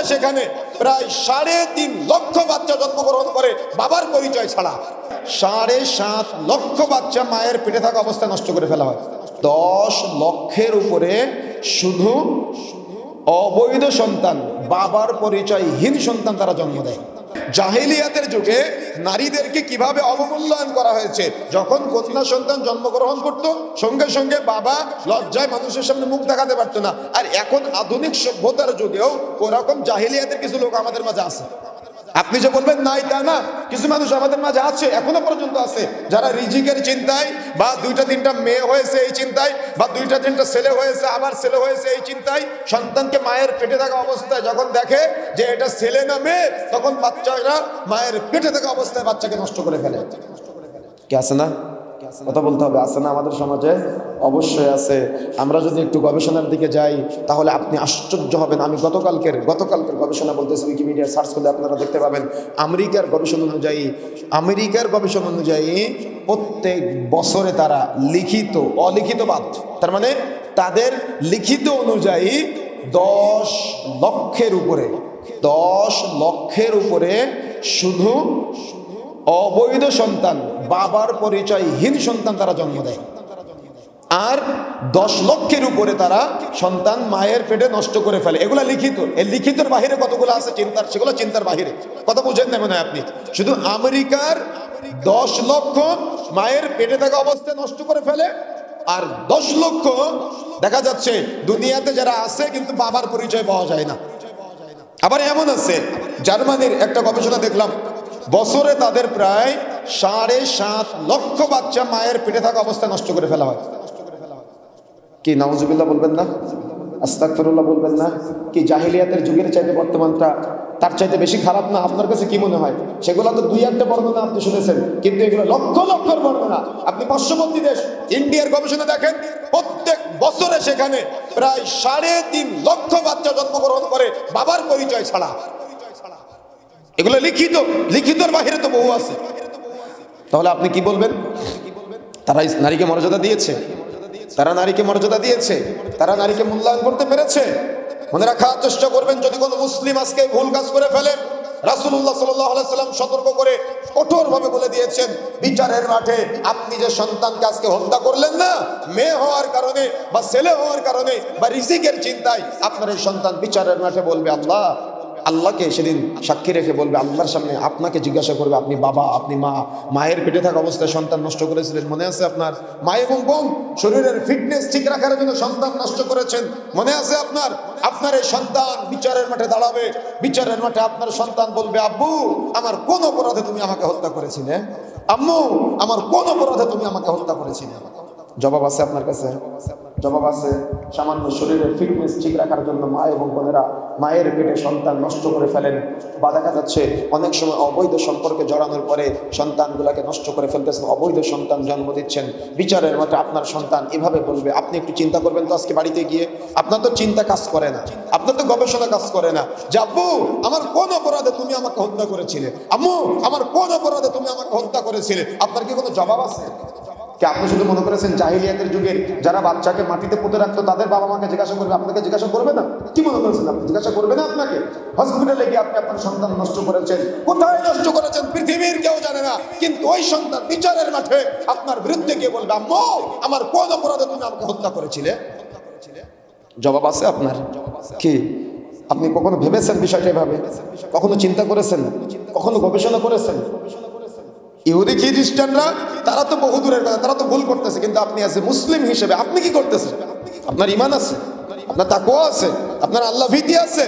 বছরে সেখানে প্রায় 3.5 লক্ষ বাচ্চা জন্মগ্রহণ করে বাবার পরিচয় ছাড়া। 7.5 লক্ষ বাচ্চা মায়ের পেটে থাকা অবস্থায় নষ্ট করে ফেলা হয়। 10 লক্ষের উপরে শুধু অবৈধ সন্তান, বাবার পরিচয়হীন সন্তান তারা জন্ম দেয়। জাহেলিয়াতের যুগে নারীদেরকে কিভাবে অবমূল্যায়ন করা হয়েছে, যখন কন্যা সন্তান জন্মগ্রহণ করত সঙ্গে সঙ্গে বাবা লজ্জায় মানুষের সামনে মুখ দেখাতে পারতো না। আর এখন আধুনিক সভ্যতার যুগেও ওরকম জাহেলিয়াতের কিছু লোক আমাদের মাঝে আছে। আপনি যে বলবেন নাই তা না, কিছু মানুষ আমাদের মাঝে আছে, এখনো পর্যন্ত আছে, যারা রিজিকের চিন্তায় বা 2-3টা মেয়ে হয়েছে এই চিন্তায়, বা 2-3টা ছেলে হয়েছে আবার ছেলে হয়েছে এই চিন্তায়, সন্তানকে মায়ের পেটে থাকা অবস্থায় যখন দেখে যে এটা ছেলে না মেয়ে, তখন বাচ্চারা মায়ের পেটে থাকা অবস্থায় বাচ্চাকে নষ্ট করে ফেলে। কি আছে না? কথা বলতে হবে, আছে না আমাদের সমাজে? অবশ্যই আছে। আমরা যদি একটু গবেষণার দিকে যাই তাহলে আপনি আশ্চর্য হবেন। আমি গতকালকের গবেষণা বলতেছি, উইকিমিডিয়া সার্চ করলে আপনারা দেখতে পাবেন। আমেরিকার গবেষণা অনুযায়ী প্রত্যেক বছরে তারা লিখিত অলিখিত বাদ, তার মানে তাদের লিখিত অনুযায়ী 10 লক্ষের উপরে শুধু অবৈধ সন্তান, বাবার পরিচয়হীন সন্তান তারা জন্ম দেয়। আর 10 লক্ষের উপরে তারা সন্তান মায়ের পেটে নষ্ট করে ফেলে। এগুলা লিখিত। এই লিখিতের বাহিরে কতগুলো আছে চিন্তার, সেগুলো চিন্তার বাহিরে। কথা বুঝেন না মনে হয় আপনি? শুধু আমেরিকার 10 লক্ষ মায়ের পেটে থাকা অবস্থায় নষ্ট করে ফেলে, আর 10 লক্ষ দেখা যাচ্ছে দুনিয়াতে যারা আছে কিন্তু বাবার পরিচয় পাওয়া যায় না। আবার এমন আছে, জার্মানির একটা গবেষণা দেখলাম, বছরে তাদের প্রায় 7.5 লক্ষ বাচ্চা মায়ের পেটে থাকা অবস্থায় নষ্ট করে ফেলা হয়। কি নাউজুবিল্লাহ বলবেন না? আস্তাগফিরুল্লাহ বলবেন না? কি জাহেলিয়াতের যুগের চাইতে বর্তমানটা তার চাইতে বেশি খারাপ না? আপনার কাছে কি মনে হয়? সেগুলো তো 2-1টা বর্ণনা আপনি শুনেছেন, কিন্তু এগুলো লক্ষ লক্ষর বর্ণনা। আপনি পার্শ্ববর্তী দেশ ইন্ডিয়ার গবেষণা দেখেন, প্রত্যেক বছরে সেখানে প্রায় 3.5 লক্ষ বাচ্চা জন্মগ্রহণ করে বাবার পরিচয় ছাড়া। এগুলো লিখিতর বাহিরে তো বহু আছে। তাহলে আপনি কি বলবেন? তারা নারীকে মর্যাদা দিয়েছে, তারা নারীকে মূল্যায়ন করতে পেরেছে। মনে রাখার চেষ্টা করবেন, যদি কোনো মুসলিম আজকে ভুল কাজ করে ফেলে, রাসূলুল্লাহ সাল্লাল্লাহু আলাইহি সাল্লাম সতর্ক করে কঠোরভাবে বলে দিয়েছেন, বিচারের মাঠে আপনি যে সন্তানকে আজকে হত্যা করলেন না, মেয়ে হওয়ার কারণে বা ছেলে হওয়ার কারণে বা রিজিকের চিন্তায়, আপনার এই সন্তান বিচারের মাঠে বলবে আল্লাহকে সেদিন সাক্ষী রেখে বলবে, আল্লাহর সামনে আপনাকে জিজ্ঞাসা করবে, আপনি বাবা, আপনি মা, মায়ের পেটে থাকা অবস্থায় সন্তান নষ্ট করেছিলেন, মনে আছে আপনার? মা এবং বোন শরীরের ফিটনেস ঠিক রাখার জন্য সন্তান নষ্ট করেছেন, মনে আছে আপনার এই সন্তান বিচারের মাঠে দাঁড়াবে। বিচারের মাঠে আপনার সন্তান বলবে, আব্বু আমার কোন অপরাধে তুমি আমাকে হত্যা করেছিলে? আম্মু আমার কোন অপরাধে তুমি আমাকে হত্যা করেছিলে? জবাব আছে আপনার কাছে? জবাব আছে। সামান্য শরীরের ফিটনেস ঠিক রাখার জন্য মা এবং বোনেরা মায়ের পেটে সন্তান নষ্ট করে ফেলেন, বা দেখা যাচ্ছে অনেক সময় অবৈধ সম্পর্কে জড়ানোর পরে সন্তানগুলোকে নষ্ট করে ফেলতেছেন, অবৈধ সন্তান জন্ম দিচ্ছেন। বিচারের মাঠে আপনার সন্তান এভাবে বলবে। আপনি একটু চিন্তা করবেন তো, আজকে বাড়িতে গিয়ে আপনার তো চিন্তা কাজ করে না, আপনার তো গবেষণা কাজ করে না যে আব্বু আমার কোন অপরাধে তুমি আমাকে হত্যা করেছিলে, আম্মু আমার কোন অপরাধে তুমি আমাকে হত্যা করেছিলে। আপনার কি কোনো জবাব আছে? আপনি শুধু মনে করেছেন জাহেলিয়াতের যুগে যারা বাচ্চাকে মাটিতে পুঁতে রাখতো তাদের বাবা মাকে জিজ্ঞাসা করবে, আপনাকে জিজ্ঞাসা করবে না? কি মনে করেছেন আপনি জিজ্ঞাসা করবে না আপনাকে? হসপিটালে গিয়ে আপনি আপনার সন্তান নষ্ট করেছেন, কোথায় নষ্ট করেছেন পৃথিবীর কেউ জানে না, কিন্তু ওই সন্তান বিচারের মাঠে আপনার বিরুদ্ধে গিয়ে বলবে, আম্মু আমার কোন অপরাধে তুমি আমাকে হত্যা করেছিলে? জবাব আছে আপনার? কি আপনি কখনো ভেবেছেন বিষয়টা এভাবে? কখনো চিন্তা করেছেন? কখনো গবেষণা করেছেন? ইহুদি খ্রিস্টানরা তারা তো বহু দূরের কথা, তারা তো ভুল করতেছে, কিন্তু আপনি আছে মুসলিম হিসেবে আপনি কি করতেছেন? আপনার ঈমান আছে, আপনার তাকওয়া আছে, আপনার আল্লাহ ভীতি আছে,